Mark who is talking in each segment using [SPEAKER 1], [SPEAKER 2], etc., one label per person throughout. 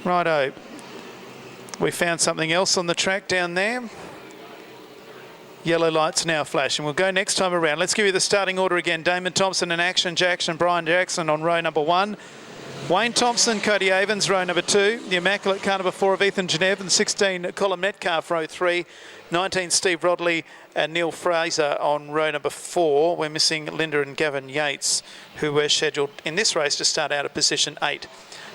[SPEAKER 1] Righto. We found something else on the track down there. Yellow lights now flashing. We'll go next time around. Let's give you the starting order again. Damon Thompson and Action Jackson, Brian Jackson on row number 1. Wayne Thompson, Cody Avens, row number 2. The Immaculate car number 4 of Ethan Genève, and 16, Colin Metcalf, row 3. 19, Steve Rodley and Neil Fraser on row number 4. We're missing Linda and Gavin Yates, who were scheduled in this race to start out at position 8.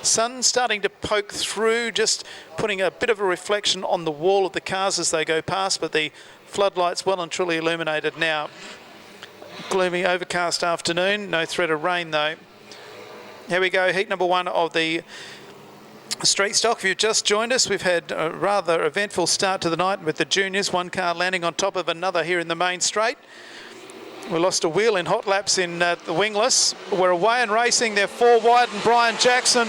[SPEAKER 1] Sun starting to poke through, just putting a bit of a reflection on the wall of the cars as they go past, but the floodlights well and truly illuminated now. Gloomy, overcast afternoon, no threat of rain though. Here we go, heat number 1 of the street stock. If you've just joined us, we've had a rather eventful start to the night with the juniors, one car landing on top of another here in the main straight. We lost a wheel in hot laps in the wingless. We're away and racing. They're 4 wide, and Brian Jackson,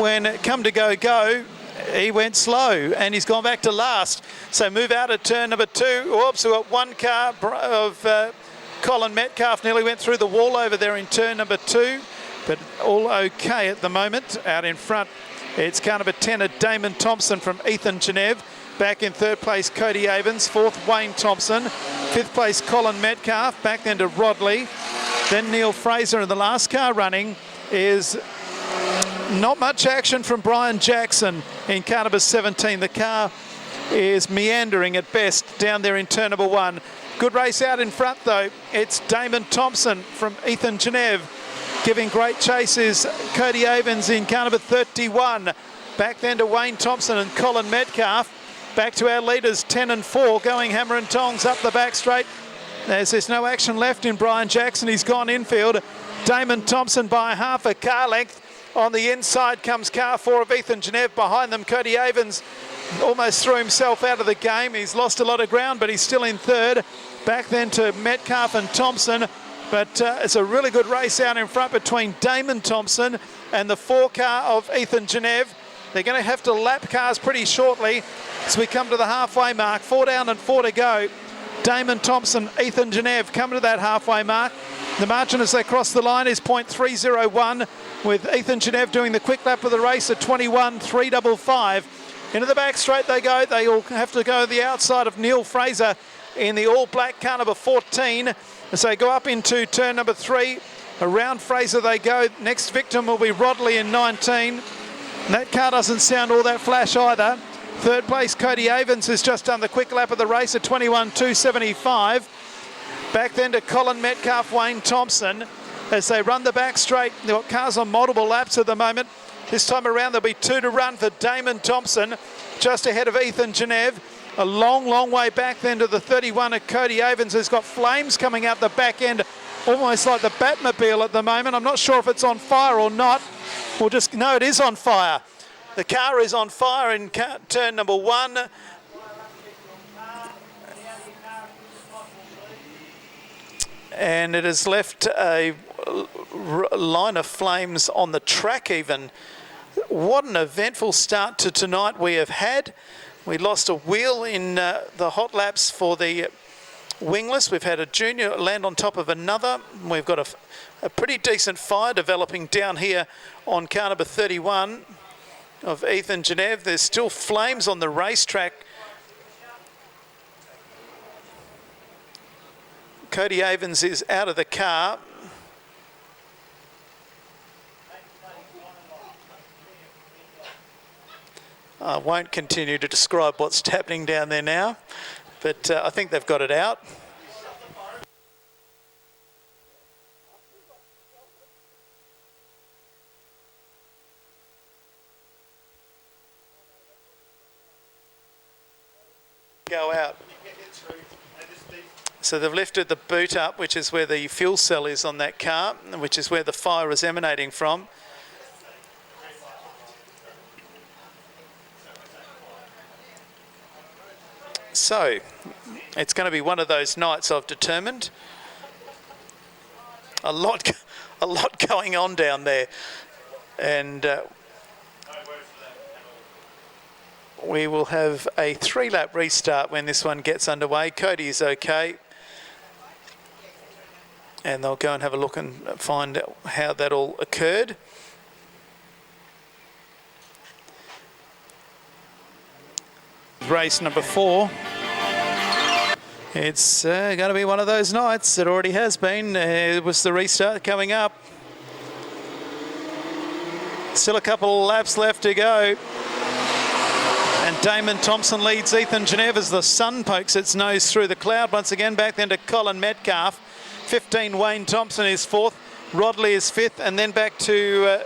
[SPEAKER 1] when it come to go, he went slow and he's gone back to last. So move out at turn number 2. Oops, we've got one car of Colin Metcalf nearly went through the wall over there in turn number 2, but all okay at the moment. Out in front, it's car number 10 of Damon Thompson from Ethan Genève. Back in 3rd place, Cody Avens. 4th, Wayne Thompson. 5th place, Colin Metcalf. Back then to Rodley. Then Neil Fraser. And the last car running is not much action from Brian Jackson in car number 17. The car is meandering at best down there in turn number 1. Good race out in front though. It's Damon Thompson from Ethan Genève. Giving great chase is Cody Avens in car number 31. Back then to Wayne Thompson and Colin Metcalf. Back to our leaders, 10 and 4, going hammer and tongs up the back straight. There's no action left in Brian Jackson. He's gone infield. Damon Thompson by half a car length. On the inside comes car 4 of Ethan Genève. Behind them, Cody Avens almost threw himself out of the game. He's lost a lot of ground, but he's still in 3rd. Back then to Metcalf and Thompson. But it's a really good race out in front between Damon Thompson and the 4 car of Ethan Genève. They're going to have to lap cars pretty shortly as we come to the halfway mark. 4 down and 4 to go. Damon Thompson, Ethan Genève coming to that halfway mark. The margin as they cross the line is .301, with Ethan Genève doing the quick lap of the race at 21.355. Into the back straight they go. They all have to go the outside of Neil Fraser in the all-black car number 14 as they go up into turn number 3. Around Fraser they go. Next victim will be Rodley in 19. And that car doesn't sound all that flash either. 3rd place, Cody Avens has just done the quick lap of the race at 21.275. Back then to Colin Metcalf, Wayne Thompson. As they run the back straight, they've got cars on multiple laps at the moment. This time around there'll be 2 to run for Damon Thompson, just ahead of Ethan Genève. A long, long way back then to the 31 of Cody Avens, who's got flames coming out the back end, almost like the Batmobile at the moment. I'm not sure if it's on fire or not. We'll just know it is on fire. The car is on fire in turn number 1. And it has left a line of flames on the track even. What an eventful start to tonight we have had. We lost a wheel in the hot laps for the wingless. We've had a junior land on top of another. We've got a pretty decent fire developing down here on car number 31 of Ethan Genève. There's still flames on the racetrack. Cody Avens is out of the car. I won't continue to describe what's happening down there now, but I think they've got it out. Go out. So they've lifted the boot up, which is where the fuel cell is on that car, which is where the fire is emanating from. So it's going to be one of those nights I've determined. A lot going on down there, and we will have a 3-lap restart when this one gets underway. Cody is okay, and they'll go and have a look and find out how that all occurred. with race number 4. It's going to be one of those nights. It already has been. It was the restart coming up. Still a couple of laps left to go. And Damon Thompson leads Ethan Geneve as the sun pokes its nose through the cloud once again. Back then to Colin Metcalf. 15 Wayne Thompson is 4th. Rodley is 5th. And then back to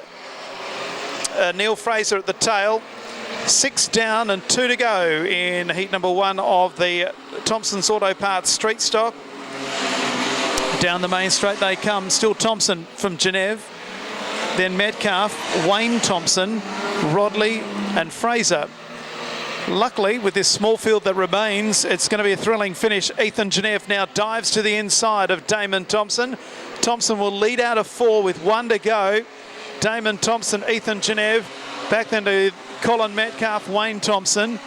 [SPEAKER 1] Neil Fraser at the tail. 6 down and 2 to go in heat number 1 of the Thompson's Auto Parts Street Stock. Down the main straight they come. Still Thompson from Geneve. Then Metcalf, Wayne Thompson, Rodley and Fraser. Luckily, with this small field that remains, it's going to be a thrilling finish. Ethan Geneve now dives to the inside of Damon Thompson. Thompson will lead out of 4 with 1 to go. Damon Thompson, Ethan Geneve. Back then to Colin Metcalf, Wayne Thompson.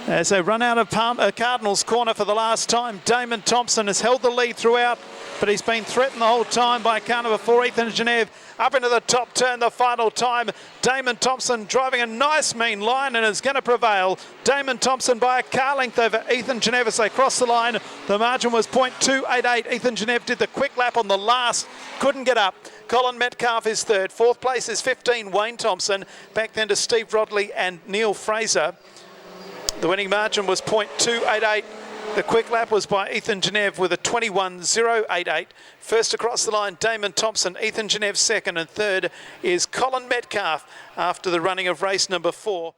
[SPEAKER 1] As they run out of Cardinals corner for the last time, Damon Thompson has held the lead throughout, but he's been threatened the whole time by car number 4, Ethan Geneve. Up into the top turn the final time. Damon Thompson driving a nice mean line and is going to prevail. Damon Thompson by a car length over Ethan Geneve as they cross the line. The margin was .288. Ethan Geneve did the quick lap on the last, couldn't get up. Colin Metcalf is 3rd. 4th place is 15 Wayne Thompson. Back then to Steve Rodley and Neil Fraser. The winning margin was .288. The quick lap was by Ethan Geneve with a 21.088. First across the line, Damon Thompson. Ethan Geneve 2nd, and 3rd is Colin Metcalf after the running of race number 4.